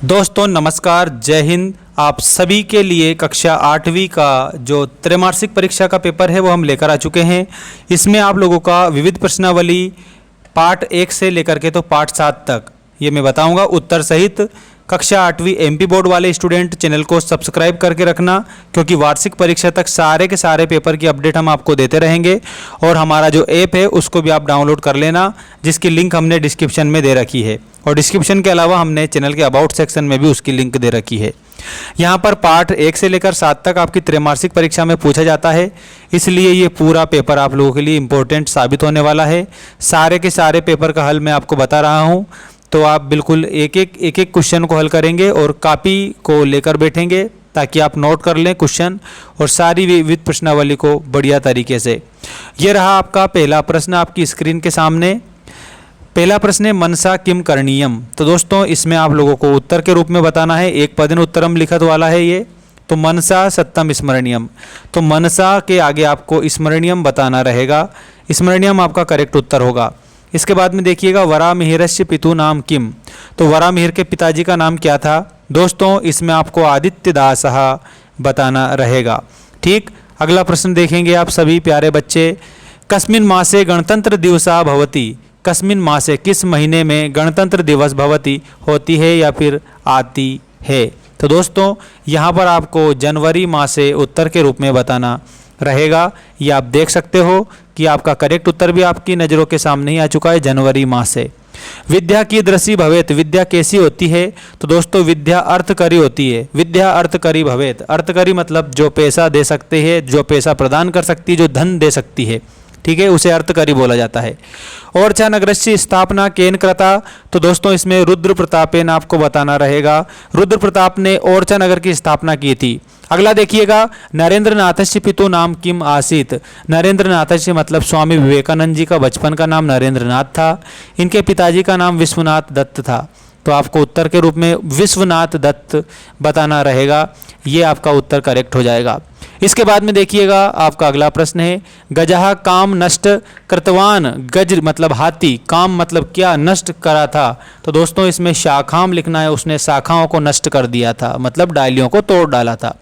दोस्तों नमस्कार, जय हिंद। आप सभी के लिए कक्षा 8वीं का जो त्रैमासिक परीक्षा का पेपर है वो हम लेकर आ चुके हैं। इसमें आप लोगों का विविध प्रश्नावली पार्ट 1 से लेकर के तो पार्ट 7 तक ये मैं बताऊंगा उत्तर सहित। कक्षा 8वीं एमपी बोर्ड वाले स्टूडेंट चैनल को सब्सक्राइब करके रखना, क्योंकि वार्षिक परीक्षा तक सारे के सारे पेपर की अपडेट हम आपको देते रहेंगे। और हमारा जो ऐप है उसको भी आप डाउनलोड कर लेना, जिसकी लिंक हमने डिस्क्रिप्शन में दे रखी है। और डिस्क्रिप्शन के अलावा हमने चैनल के अबाउट सेक्शन में भी उसकी लिंक दे रखी है। यहाँ पर पार्ट 1 से लेकर 7 तक आपकी त्रैमासिक परीक्षा में पूछा जाता है, इसलिए ये पूरा पेपर आप लोगों के लिए इम्पोर्टेंट साबित होने वाला है। सारे के सारे पेपर का हल मैं आपको बता रहा हूँ, तो आप बिल्कुल एक एक क्वेश्चन को हल करेंगे और कॉपी को लेकर बैठेंगे ताकि आप नोट कर लें क्वेश्चन और सारी विविध प्रश्नावली को बढ़िया तरीके से। ये रहा आपका पहला प्रश्न आपकी स्क्रीन के सामने। पहला प्रश्न है मनसा किम करणीयम। तो दोस्तों इसमें आप लोगों को उत्तर के रूप में बताना है। एक पदेन उत्तरम लिखत वाला है ये, तो मनसा सत्यम स्मरणीयम। तो मनसा के आगे आपको स्मरणीयम बताना रहेगा। स्मरणीयम आपका करेक्ट उत्तर होगा। इसके बाद में देखिएगा वरामिहिरस्य पितु नाम किम। तो वरामिहिर के पिताजी का नाम क्या था? दोस्तों इसमें आपको आदित्य दासः बताना रहेगा। ठीक, अगला प्रश्न देखेंगे आप सभी प्यारे बच्चे। कस्मिन् मासे गणतंत्र दिवसा भवति। कस्मिन् मासे किस महीने में गणतंत्र दिवस भवति होती है या फिर आती है? तो दोस्तों यहाँ पर आपको जनवरी माह से उत्तर के रूप में बताना रहेगा। ये आप देख सकते हो कि आपका करेक्ट उत्तर भी आपकी नज़रों के सामने ही आ चुका है, जनवरी माह से। विद्या की दृष्टि भवेत। विद्या कैसी होती है? तो दोस्तों विद्या अर्थकरी होती है। विद्या अर्थकरी भवेत। अर्थकरी मतलब जो पैसा दे सकते हैं, जो पैसा प्रदान कर सकती है, जो धन दे सकती है, ठीक है, उसे अर्थकरी बोला जाता है। ओरछा नगरस्य स्थापना केन कृता। तो दोस्तों इसमें रुद्र प्रतापेन आपको बताना रहेगा। रुद्र प्रताप ने ओरछा नगर की स्थापना की थी। अगला देखिएगा नरेंद्र नाथस्य पितु नाम किम आसीत। नरेंद्र नाथस्य मतलब स्वामी विवेकानंद जी का बचपन का नाम नरेंद्र नाथ था। इनके पिताजी का नाम विश्वनाथ दत्त था। तो आपको उत्तर के रूप में विश्वनाथ दत्त बताना रहेगा। ये आपका उत्तर करेक्ट हो जाएगा। इसके बाद में देखिएगा आपका अगला प्रश्न है गजः काम नष्ट कृतवान। गज मतलब हाथी, काम मतलब क्या, नष्ट करा था। तो दोस्तों इसमें शाखाम लिखना है, उसने शाखाओं को नष्ट कर दिया था, मतलब डालियों को तोड़ डाला था।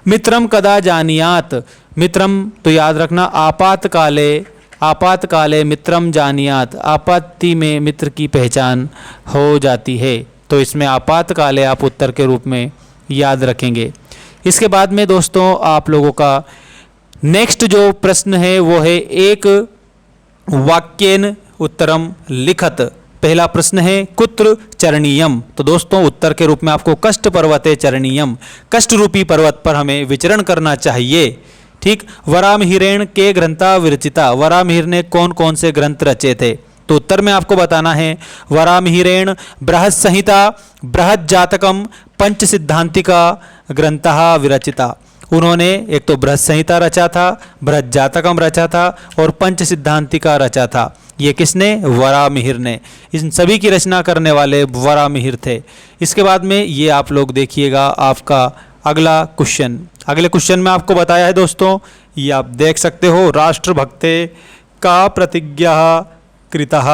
मित्रम कदा जानियात। मित्रम तो याद रखना आपातकाले, आपातकाले मित्रम जानियात। आपत्ति में मित्र की पहचान हो जाती है, तो इसमें आपातकाले आप उत्तर के रूप में याद रखेंगे। इसके बाद में दोस्तों आप लोगों का नेक्स्ट जो प्रश्न है वो है एक वाक्येन उत्तरम लिखत। पहला प्रश्न है कुत्र चरणीयम। तो दोस्तों उत्तर के रूप में आपको कष्ट पर्वते चरणीयम, कष्ट रूपी पर्वत पर हमें विचरण करना चाहिए। ठीक, वरामिहिरेण के ग्रंथा विरचिता। वरामिहिर ने कौन कौन से ग्रंथ रचे थे? तो उत्तर में आपको बताना है वरामिहिरेण बृहत् संहिता, बृहत् जातकम, पंच सिद्धांतिका ग्रंथः विरचिता। उन्होंने एक तो बृहत् संहिता रचा था, बृहत् जातकम रचा था और पंच सिद्धांतिका रचा था। ये किसने? वरामिहिर ने। इन सभी की रचना करने वाले वरामिहिर थे। इसके बाद में ये आप लोग देखिएगा आपका अगला क्वेश्चन। अगले क्वेश्चन में आपको बताया है दोस्तों, ये आप देख सकते हो राष्ट्रभक्ते का प्रतिज्ञा कृतः।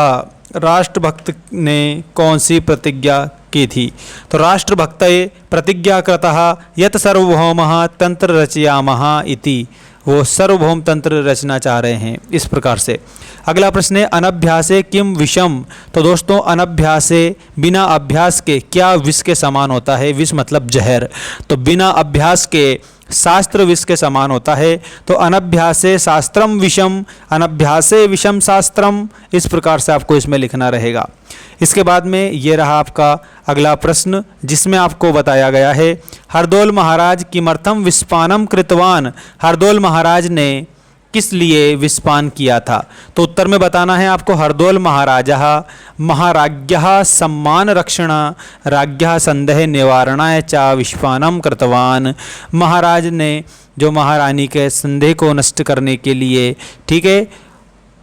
राष्ट्रभक्त ने कौन सी प्रतिज्ञा की थी? तो राष्ट्रभक्तये प्रतिज्ञा कृतः यत् सार्वभौमः तंत्र रचयामः इति। वो सार्वभौम तंत्र रचना चाह रहे हैं इस प्रकार से। अगला प्रश्न है अनभ्यासे किम विषम। तो दोस्तों अनभ्यासे बिना अभ्यास के क्या विष के समान होता है? विष मतलब जहर। तो बिना अभ्यास के शास्त्र विष के समान होता है। तो अनभ्यासे शास्त्रम विषम, अनभ्यासे विषम शास्त्रम, इस प्रकार से आपको इसमें लिखना रहेगा। इसके बाद में ये रहा आपका अगला प्रश्न, जिसमें आपको बताया गया है हरदौल महाराज किमर्थम विस्पानम कृतवान। हरदौल महाराज ने किस लिए विस्पान किया था? तो उत्तर में बताना है आपको हरदौल महाराजः महाराज्ञः सम्मान रक्षण राज्ञः संदेह निवारणाय च विस्पानम कृतवान। महाराज ने जो महारानी के संदेह को नष्ट करने के लिए, ठीक है,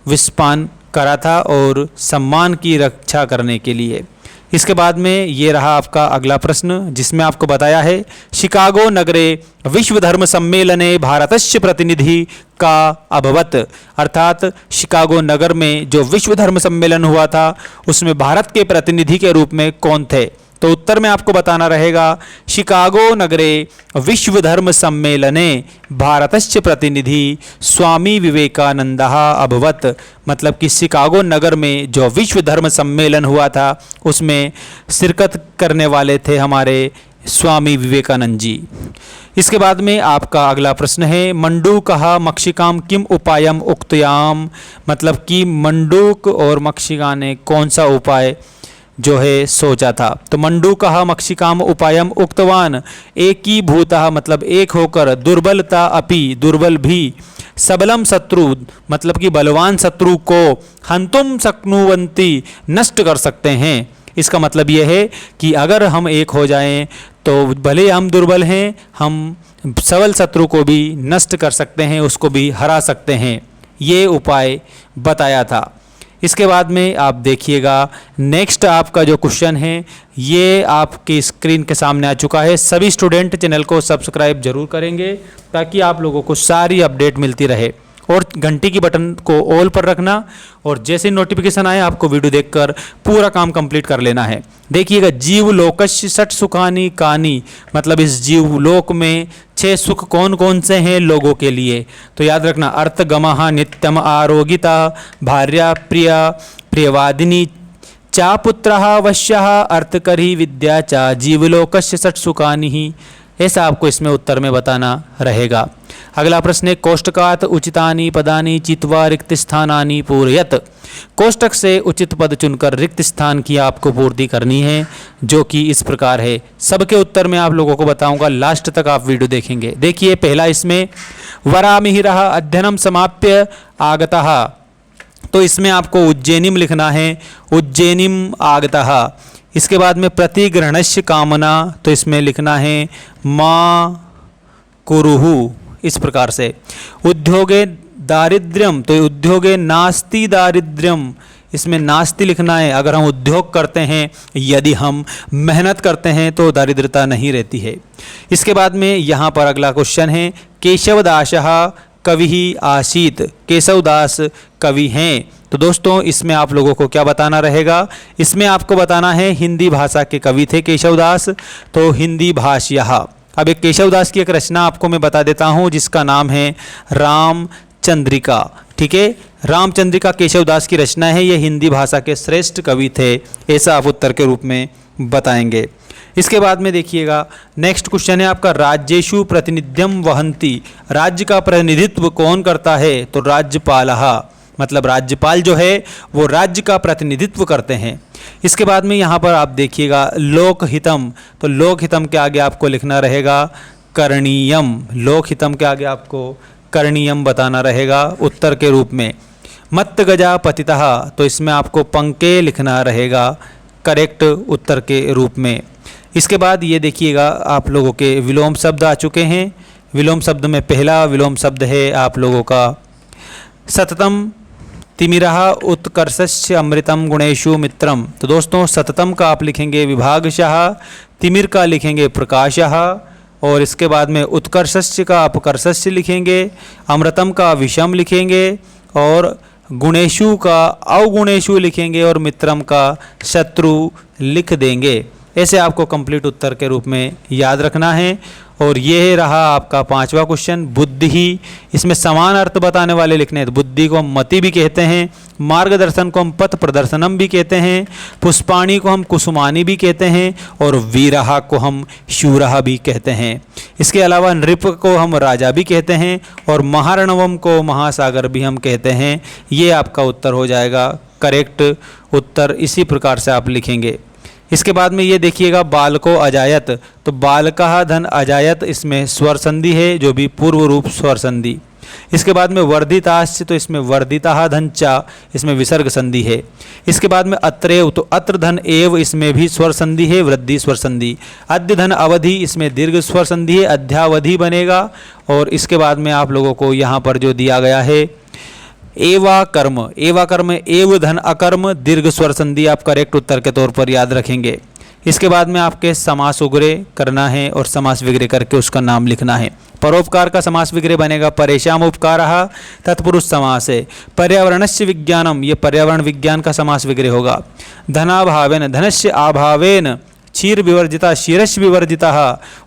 विस्पान करा था और सम्मान की रक्षा करने के लिए। इसके बाद में ये रहा आपका अगला प्रश्न, जिसमें आपको बताया है शिकागो नगरे विश्व धर्म सम्मेलने भारतस्य प्रतिनिधि का अभवत। अर्थात शिकागो नगर में जो विश्व धर्म सम्मेलन हुआ था उसमें भारत के प्रतिनिधि के रूप में कौन थे? तो उत्तर में आपको बताना रहेगा शिकागो नगरे विश्व धर्म सम्मेलने भारतस्य प्रतिनिधि स्वामी विवेकानंदः अभवत्। मतलब कि शिकागो नगर में जो विश्व धर्म सम्मेलन हुआ था उसमें शिरकत करने वाले थे हमारे स्वामी विवेकानंद जी। इसके बाद में आपका अगला प्रश्न है मंडूकः मक्षिकाम किम उपायम उक्तयाम। मतलब कि मंडूक और मक्षिका ने कौन सा उपाय जो है सोचा था। तो मंडूकः मक्षिकाम उपायम उक्तवान एकीभूतः मतलब एक होकर दुर्बलता अपि दुर्बल भी सबलम शत्रु मतलब कि बलवान शत्रु को हंतुम शक्नुवन्ति नष्ट कर सकते हैं। इसका मतलब यह है कि अगर हम एक हो जाएं तो भले हम दुर्बल हैं, हम सबल शत्रु को भी नष्ट कर सकते हैं, उसको भी हरा सकते हैं। ये उपाय बताया था। इसके बाद में आप देखिएगा नेक्स्ट आपका जो क्वेश्चन है ये आपकी स्क्रीन के सामने आ चुका है। सभी स्टूडेंट चैनल को सब्सक्राइब जरूर करेंगे ताकि आप लोगों को सारी अपडेट मिलती रहे, और घंटी की बटन को ऑल पर रखना और जैसे नोटिफिकेशन आए आपको वीडियो देखकर पूरा काम कंप्लीट कर लेना है। देखिएगा जीवलोकस्य षट् सुखानि कानि मतलब इस जीवलोक में 6 सुख कौन कौन से हैं लोगों के लिए। तो याद रखना अर्थगमः नित्यम आरोगिता भार्या प्रिया प्रियवादिनी चा पुत्रः वश्यः अर्थकरी विद्या चा जीवलोकस्य षट् सुखानि। ऐसा आपको इसमें उत्तर में बताना रहेगा। अगला प्रश्न है कोष्टकात् उचितानि पदानि चित्वा रिक्त स्थानानि पूरयत। कोष्टक से उचित पद चुनकर रिक्त स्थान की आपको पूर्ति करनी है, जो कि इस प्रकार है। सबके उत्तर में आप लोगों को बताऊंगा, लास्ट तक आप वीडियो देखेंगे। देखिए पहला इसमें वरामिहिरः अध्ययनम समाप्य आगतः, तो इसमें आपको उज्जैनिम लिखना है, उज्जैनिम आगतः। इसके बाद में प्रतिग्रहणस्य कामना, तो इसमें लिखना है माँ कुरुहु, इस प्रकार से। उद्योगे दारिद्र्यम, तो उद्योगे नास्ति दारिद्र्यम, इसमें नास्ति लिखना है। अगर हम उद्योग करते हैं, यदि हम मेहनत करते हैं तो दारिद्रता नहीं रहती है। इसके बाद में यहाँ पर अगला क्वेश्चन है केशवदासः कवि आसीत, केशवदास कवि हैं। तो दोस्तों इसमें आप लोगों को क्या बताना रहेगा, इसमें आपको बताना है हिंदी भाषा के कवि थे केशवदास, तो हिंदी भाष्यः। अब एक केशवदास की एक रचना आपको मैं बता देता हूँ जिसका नाम है रामचंद्रिका। ठीक है, रामचंद्रिका केशवदास की रचना है, ये हिंदी भाषा के श्रेष्ठ कवि थे, ऐसा आप उत्तर के रूप में बताएंगे। इसके बाद में देखिएगा नेक्स्ट क्वेश्चन है आपका राज्येषु प्रतिनिध्यम वहन्ति, राज्य का प्रतिनिधित्व कौन करता है। तो राज्यपालः मतलब राज्यपाल जो है वो राज्य का प्रतिनिधित्व करते हैं। इसके बाद में यहाँ पर आप देखिएगा लोकहितम, तो लोकहितम के आगे आपको लिखना रहेगा करणीयम, लोकहितम के आगे आपको करणीयम बताना रहेगा उत्तर के रूप में। मत्त गजा पतितः, तो इसमें आपको पंके लिखना रहेगा करेक्ट उत्तर के रूप में। इसके बाद ये देखिएगा आप लोगों के विलोम शब्द आ चुके हैं। विलोम शब्द में पहला विलोम शब्द है आप लोगों का सततम तिमिरः उत्कर्षस्य अमृतम गुणेषु मित्रम। तो दोस्तों सततम का आप लिखेंगे विभागशः, तिमिर का लिखेंगे प्रकाशः, और इसके बाद में उत्कर्षस्य का आप कर्षस्य लिखेंगे, अमृतम का विषम लिखेंगे, और गुणेशु का अवगुणेशु लिखेंगे, और मित्रम का शत्रु लिख देंगे। ऐसे आपको कंप्लीट उत्तर के रूप में याद रखना है। और ये रहा आपका 5वां क्वेश्चन बुद्धि ही, इसमें समान अर्थ बताने वाले लिखने हैं। तो बुद्धि को हम मति भी कहते हैं, मार्गदर्शन को हम पथ प्रदर्शनम भी कहते हैं, पुष्पाणी को हम कुसुमानी भी कहते हैं, और वीरहा को हम शूरहा भी कहते हैं। इसके अलावा नृप को हम राजा भी कहते हैं, और महारणवम को महासागर भी हम कहते हैं। ये आपका उत्तर हो जाएगा करेक्ट उत्तर, इसी प्रकार से आप लिखेंगे। इसके बाद में ये देखिएगा बालको अजायत, तो बालकः धन अजायत, इसमें स्वर संधि है जो भी पूर्व रूप स्वर संधि। इसके बाद में वर्धिताश्च, तो इसमें वर्धितः धन चा, इसमें विसर्ग संधि है। इसके बाद में अत्रेव, तो अत्र धन एव, इसमें भी स्वर संधि है, वृद्धि स्वर संधि। अद्य धन अवधि, इसमें दीर्घ स्वर संधि है, अध्यावधि बनेगा। और इसके बाद में आप लोगों को यहाँ पर जो दिया गया है एवा कर्म, एवा कर्म एव धन अकर्म, दीर्घ स्वर संधि आप करेक्ट उत्तर के तौर पर याद रखेंगे। इसके बाद में आपके समास उग्रह करना है और समास विग्रह करके उसका नाम लिखना है। परोपकार का समास विग्रह बनेगा परेशान उपकारः, तत्पुरुष समास है। पर्यावरणस्य विज्ञानम, ये पर्यावरण विज्ञान का समास विग्रह होगा। धनाभावेन, धनस्य अभावेन क्षीर विवर्जिता क्षीरस्य विवर्जितः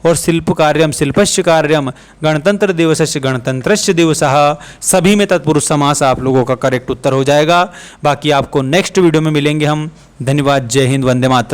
और शिल्प कार्यम शिल्पस्य कार्यम गणतंत्र दिवसस्य गणतंत्रस्य दिवसः, सभी में तत्पुरुष समास आप लोगों का करेक्ट उत्तर हो जाएगा। बाकी आपको नेक्स्ट वीडियो में मिलेंगे हम। धन्यवाद। जय हिंद। वंदे मातरम।